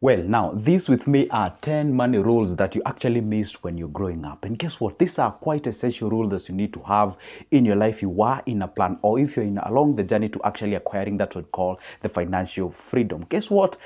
Well, now, these with me are 10 money rules that you actually missed when you're growing up. And guess what? These are quite essential rules that you need to have in your life. You are in a plan, or if you're along the journey to actually acquiring that we call the financial freedom. Guess what?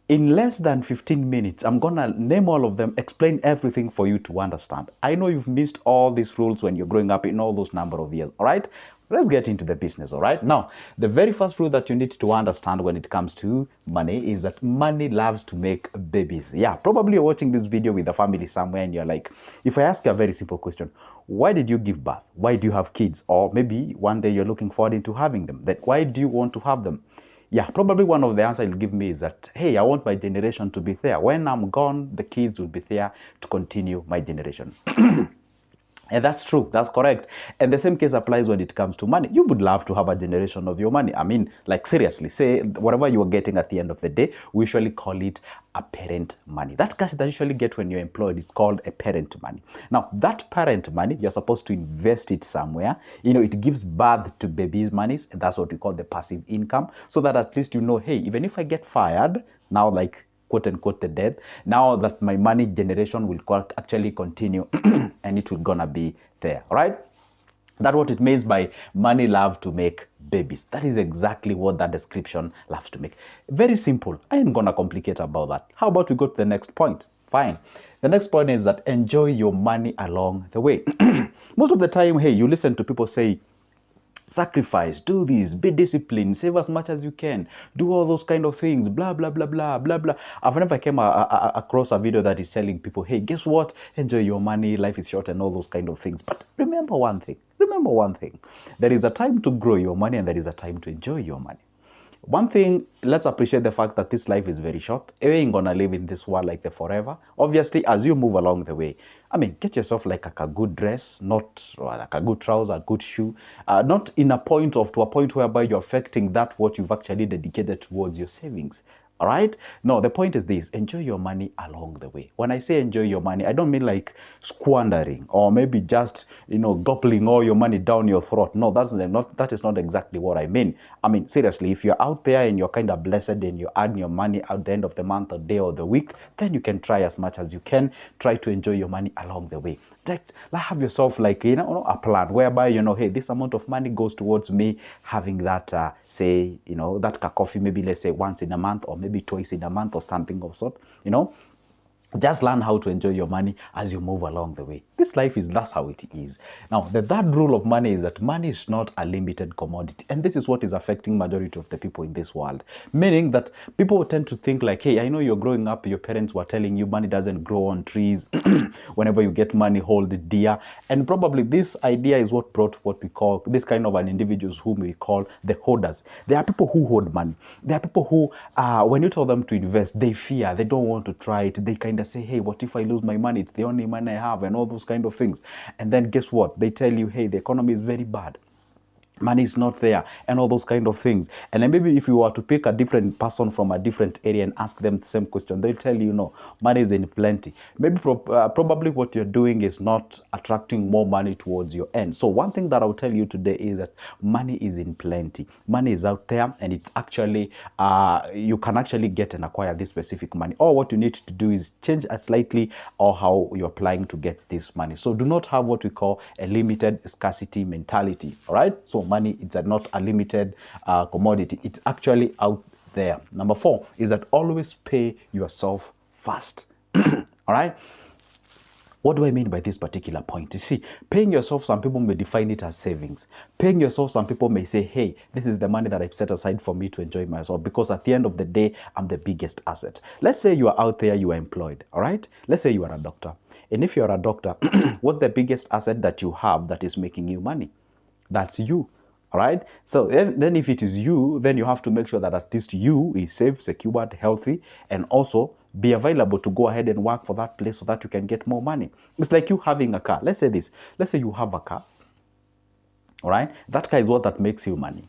In less than 15 minutes, I'm going to name all of them, explain everything for you to understand. I know you've missed all these rules when you're growing up in all those number of years, all right? Let's get into the business, all right? Now, the very first rule that you need to understand when it comes to money is that money loves to make babies. Yeah, probably you're watching this video with a family somewhere and you're like, if I ask you a very simple question, why did you give birth? Why do you have kids? Or maybe one day you're looking forward into having them. Then why do you want to have them? Yeah, probably one of the answers you'll give me is that, hey, I want my generation to be there. When I'm gone, the kids will be there to continue my generation. And that's true. That's correct. And the same case applies when it comes to money. You would love to have a generation of your money. I mean, like seriously, say whatever you are getting at the end of the day, we usually call it a parent money. That cash that you usually get when you're employed is called a parent money. Now, that parent money, you're supposed to invest it somewhere. You know, it gives birth to babies' monies, and that's what we call the passive income. So that at least you know, hey, even if I get fired, now like quote unquote the death, now that my money generation will actually continue and it will gonna be there, right? That's what it means by money love to make babies. That is exactly what that description loves to make. Very simple. I ain't gonna complicate about that. How about we go to the next point? Fine. The next point is that enjoy your money along the way. Most of the time, hey, you listen to people say, sacrifice, do this, be disciplined, save as much as you can, do all those kind of things, blah, blah, blah, blah, blah, blah. I've never came across a video that is telling people, hey, guess what? Enjoy your money, life is short and all those kind of things. But remember one thing, there is a time to grow your money and there is a time to enjoy your money. One thing, let's appreciate the fact that this life is very short. You ain't gonna live in this world like the forever. Obviously, as you move along the way, I mean, get yourself like a good dress, not like a good trouser, a good shoe, not in a point to a point whereby you're affecting that what you've actually dedicated towards your savings. All right? No, the point is this, enjoy your money along the way. When I say enjoy your money, I don't mean like squandering or maybe just, gobbling all your money down your throat. No, that is not exactly what I mean. I mean, seriously, if you're out there and you're kind of blessed and you earn your money at the end of the month or day or the week, then you can try as much as you can. Try to enjoy your money along the way. Just have yourself like, a plan whereby, hey, this amount of money goes towards me having that, say, that coffee, maybe let's say once in a month or maybe twice in a month or something of sort. Just learn how to enjoy your money as you move along the way. This life that's how it is. Now, the third rule of money is that money is not a limited commodity. And this is what is affecting majority of the people in this world. Meaning that people tend to think like, hey, I know you're growing up, your parents were telling you money doesn't grow on trees. Whenever you get money, hold it dear. And probably this idea is what brought what we call this kind of an individuals whom we call the hoarders. There are people who hoard money. There are people who, when you tell them to invest, they fear, they don't want to try it. They kind of say, hey, what if I lose my money? It's the only money I have and all those kind of things. And then guess what? They tell you, hey, the economy is very bad. Money is not there and all those kind of things. And then maybe if you were to pick a different person from a different area and ask them the same question, they'll tell you, no, money is in plenty. Maybe probably what you're doing is not attracting more money towards your end. So one thing that I'll tell you today is that money is in plenty. Money is out there and it's actually, you can actually get and acquire this specific money. Or what you need to do is change slightly or how you're applying to get this money. So do not have what we call a limited scarcity mentality. All right. So money, it's not a limited commodity. It's actually out there. Number 4 is that always pay yourself first. All right. What do I mean by this particular point? You see, paying yourself, some people may define it as savings. Paying yourself, some people may say, hey, this is the money that I've set aside for me to enjoy myself because at the end of the day, I'm the biggest asset. Let's say you are out there, you are employed, all right? Let's say you are a doctor. And if you're a doctor, what's the biggest asset that you have that is making you money? That's you. All right. So then if it is you, then you have to make sure that at least you is safe, secured, healthy, and also be available to go ahead and work for that place so that you can get more money. It's like you having a car. Let's say this. Let's say you have a car. All right. That car is what that makes you money.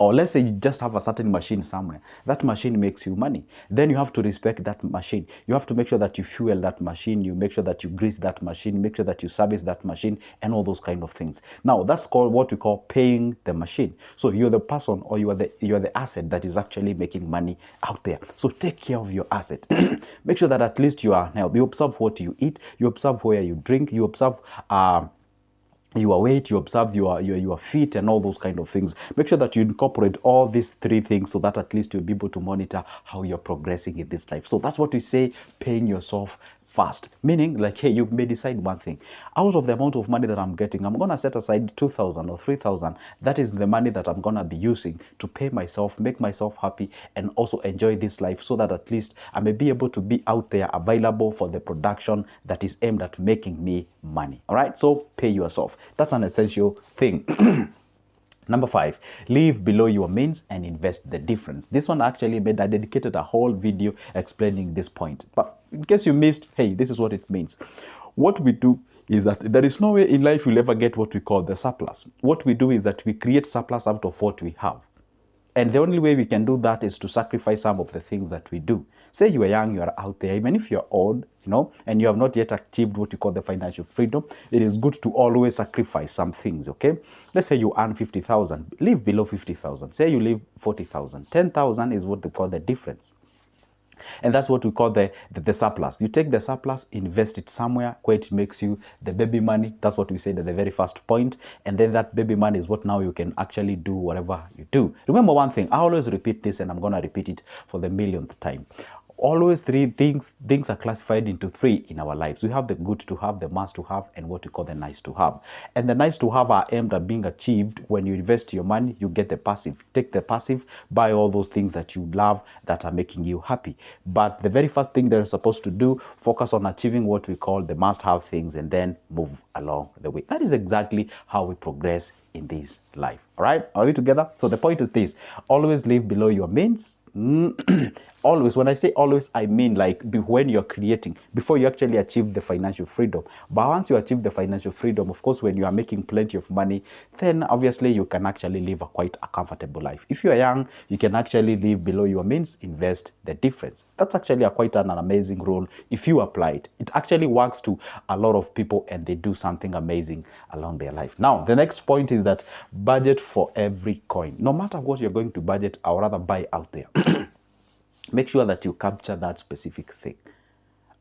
Or let's say you just have a certain machine somewhere. That machine makes you money. Then you have to respect that machine. You have to make sure that you fuel that machine. You make sure that you grease that machine. Make sure that you service that machine and all those kind of things. Now, that's called what we call paying the machine. So you're the person, or you're the asset that is actually making money out there. So take care of your asset. Make sure that at least you are healthy. You observe what you eat. You observe where you drink. You observe your weight, you observe your feet and all those kind of things. Make sure that you incorporate all these three things so that at least you'll be able to monitor how you're progressing in this life. So that's what we say, paying yourself first. Meaning, like, hey, you may decide one thing. Out of the amount of money that I'm getting, I'm going to set aside 2,000 or 3,000. That is the money that I'm going to be using to pay myself, make myself happy, and also enjoy this life, so that at least I may be able to be out there available for the production that is aimed at making me money. All right? So pay yourself. That's an essential thing. Number 5, live below your means and invest the difference. This one actually I dedicated a whole video explaining this point. But in case you missed, hey, this is what it means. What we do is that there is no way in life you'll ever get what we call the surplus. What we do is that we create surplus out of what we have. And the only way we can do that is to sacrifice some of the things that we do. Say you are young, you are out there, even if you're old, and you have not yet achieved what you call the financial freedom, it is good to always sacrifice some things, okay? Let's say you earn 50,000, live below 50,000. Say you live 40,000. 10,000 is what they call the difference. And that's what we call the surplus. You take the surplus, invest it somewhere where it makes you the baby money. That's what we said at the very first point. And then that baby money is what now you can actually do whatever you do. Remember one thing, I always repeat this, and I'm going to repeat it for the millionth time. Always three things are classified into three in our lives. We have the good to have, the must to have, and what we call the nice to have. And the nice to have are aimed at being achieved when you invest your money. You get the passive. Take the passive, buy all those things that you love that are making you happy. But the very first thing they're supposed to do, focus on achieving what we call the must have things, and then move along the way. That is exactly how we progress in this life. All right, are we together? So the point is this: always live below your means. Always, when I say always, I mean like when you're creating, before you actually achieve the financial freedom. But once you achieve the financial freedom, of course, when you are making plenty of money, then obviously you can actually live quite a comfortable life. If you are young, you can actually live below your means, invest the difference. That's actually quite an amazing rule if you apply it. It actually works to a lot of people, and they do something amazing along their life. Now, the next point is that budget for every coin. No matter what you're going to budget or rather buy out there, make sure that you capture that specific thing.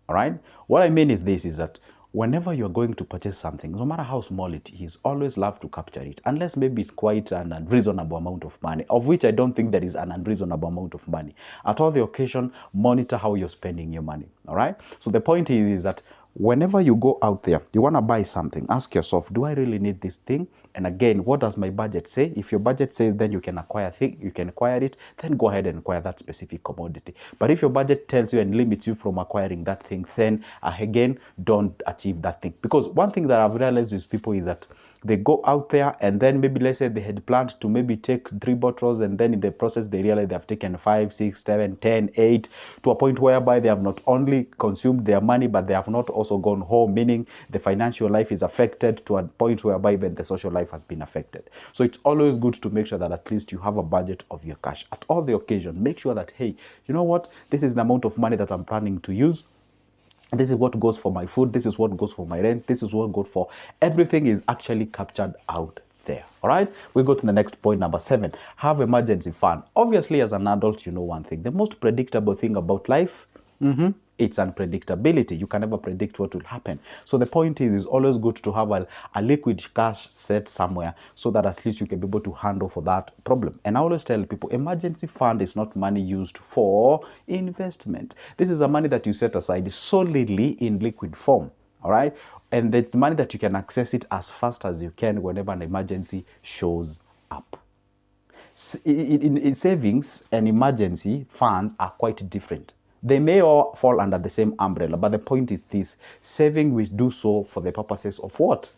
All right? What I mean is this, is that whenever you're going to purchase something, no matter how small it is, always love to capture it. Unless maybe it's quite an unreasonable amount of money, of which I don't think there is an unreasonable amount of money. At all the occasion, monitor how you're spending your money. All right? So the point is that whenever you go out there, you want to buy something, ask yourself, do I really need this thing? And again, what does my budget say? If your budget says then you can acquire it, then go ahead and acquire that specific commodity. But if your budget tells you and limits you from acquiring that thing, then again, don't achieve that thing. Because one thing that I've realized with people is that they go out there, and then maybe let's say they had planned to maybe take 3 bottles, and then in the process they realize they have taken 5, 6, 7, 10, 8, to a point whereby they have not only consumed their money, but they have not also gone home, meaning the financial life is affected to a point whereby even the social life has been affected. So it's always good to make sure that at least you have a budget of your cash. At all the occasion, make sure that, hey, you know what, this is the amount of money that I'm planning to use. This is what goes for my food. This is what goes for my rent. This is what goes for everything is actually captured out there. All right, we go to the next point, number 7. Have emergency fund. Obviously, as an adult, you know one thing: the most predictable thing about life, it's unpredictability. You can never predict what will happen. So the point is always good to have a liquid cash set somewhere, so that at least you can be able to handle for that problem. And I always tell people, emergency fund is not money used for investment. This is a money that you set aside solely in liquid form. All right, and it's money that you can access it as fast as you can whenever an emergency shows up. In savings and emergency funds are quite different. They may all fall under the same umbrella, but the point is this: saving, we do so for the purposes of what?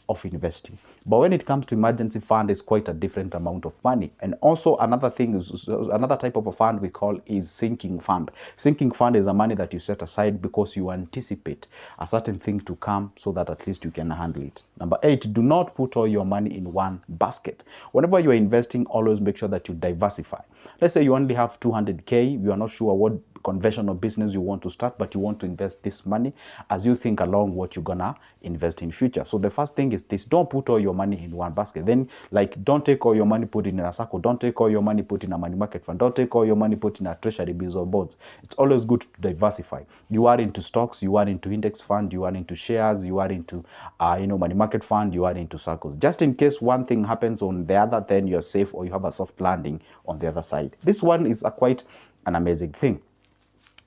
of investing. But when it comes to emergency fund, it's quite a different amount of money. And also another thing is, another type of a fund we call is sinking fund. Sinking fund is a money that you set aside because you anticipate a certain thing to come, so that at least you can handle it. Number 8, do not put all your money in one basket. Whenever you are investing, always make sure that you diversify. Let's say you only have 200K, you are not sure what conventional business you want to start, but you want to invest this money as you think along what you're gonna invest in future. So the first thing is this: don't put all your money in one basket. Then, like, don't take all your money, put it in a circle. Don't take all your money, put in a money market fund. Don't take all your money, put in a treasury bills or bonds. It's always good to diversify. You are into stocks, you are into index fund, you are into shares, you are into money market fund, you are into circles. Just in case one thing happens on the other, then you're safe, or you have a soft landing on the other side. This one is quite an amazing thing.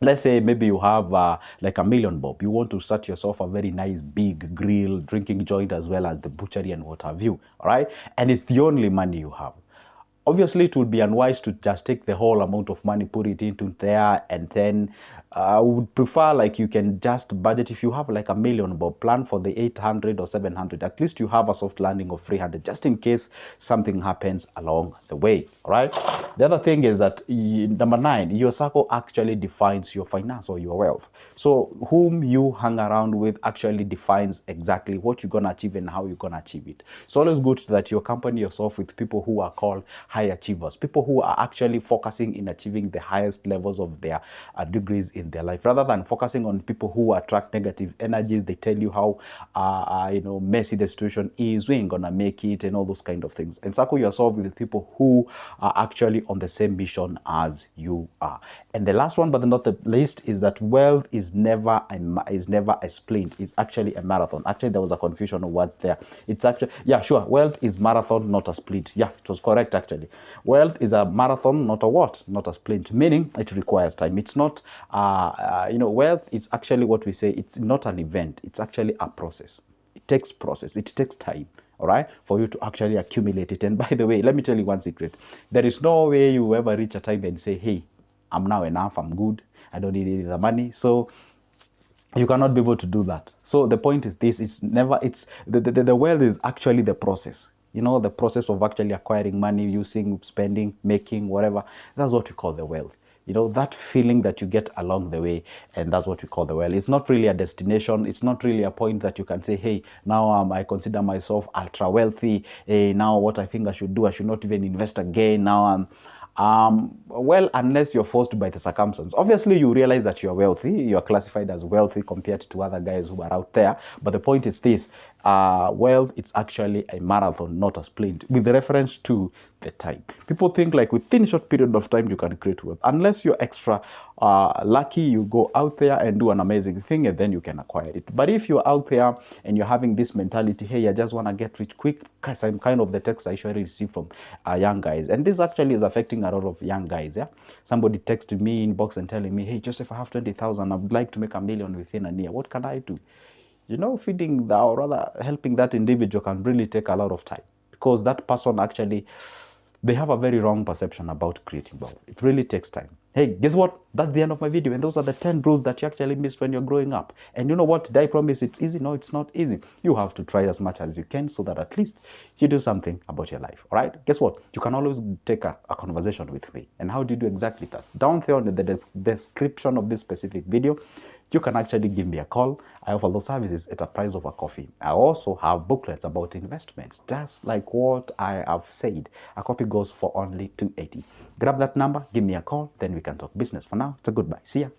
Let's say maybe you have like $1 million bob. You want to start yourself a very nice big grill, drinking joint, as well as the butchery and what have you, all right? And it's the only money you have. Obviously, it would be unwise to just take the whole amount of money, put it into there, and then I would prefer, like, you can just budget. If you have like $1 million, but plan for the 800 or 700. At least you have a soft landing of 300, just in case something happens along the way. All right. The other thing is that number 9, your circle actually defines your finance or your wealth. So whom you hang around with actually defines exactly what you're gonna achieve and how you're gonna achieve it. So always good that you accompany yourself with people who are called high achievers, people who are actually focusing in achieving the highest levels of their degrees in their life, rather than focusing on people who attract negative energies. They tell you how messy the situation is, we ain't gonna make it, and all those kind of things. And circle yourself with people who are actually on the same mission as you are. And the last one, but not the least, is that wealth is never a sprint. It's actually a marathon. Actually, there was a confusion of words there. It's actually, yeah, sure, wealth is marathon, not a sprint. Yeah, it was correct actually. Wealth is a marathon, not a what? Not a sprint, meaning it requires time. It's not, wealth is actually what we say, it's not an event. It's actually a process. It takes process. It takes time, all right, for you to actually accumulate it. And by the way, let me tell you one secret. There is no way you ever reach a time and say, hey, I'm now enough, I'm good, I don't need any other money. So you cannot be able to do that. So the point is this: it's the wealth is actually the process. The process of actually acquiring money, using, spending, making, whatever. That's what we call the wealth. That feeling that you get along the way, and that's what we call the wealth. It's not really a destination. It's not really a point that you can say, hey, now I consider myself ultra wealthy. Hey, now what I think I should do, I should not even invest again. Now I'm well, unless you're forced by the circumstance. Obviously, you realize that you're wealthy. You're classified as wealthy compared to other guys who are out there. But the point is this: wealth, it's actually a marathon, not a sprint, with reference to the time. People think like within a short period of time you can create wealth. Unless you're extra lucky, you go out there and do an amazing thing, and then you can acquire it. But if you're out there and you're having this mentality, hey, I just want to get rich quick, because I'm kind of the text I usually receive from young guys. And this actually is affecting a lot of young guys. Yeah, somebody texted me inbox and telling me, hey, Joseph, I have 20,000. I would like to make $1 million within a year. What can I do? Feeding that, or rather helping that individual, can really take a lot of time, because that person actually, they have a very wrong perception about creating wealth. It really takes time. Hey, guess what? That's the end of my video. And those are the 10 rules that you actually missed when you're growing up. And you know what? Did I promise it's easy? No, it's not easy. You have to try as much as you can, so that at least you do something about your life. All right? Guess what? You can always take a conversation with me. And how do you do exactly that? Down there on the description of this specific video, you can actually give me a call. I offer those services at a price of a coffee. I also have booklets about investments, just like what I have said. A copy goes for only $280. Grab that number, give me a call, then we can talk business. For now, it's a goodbye. See ya.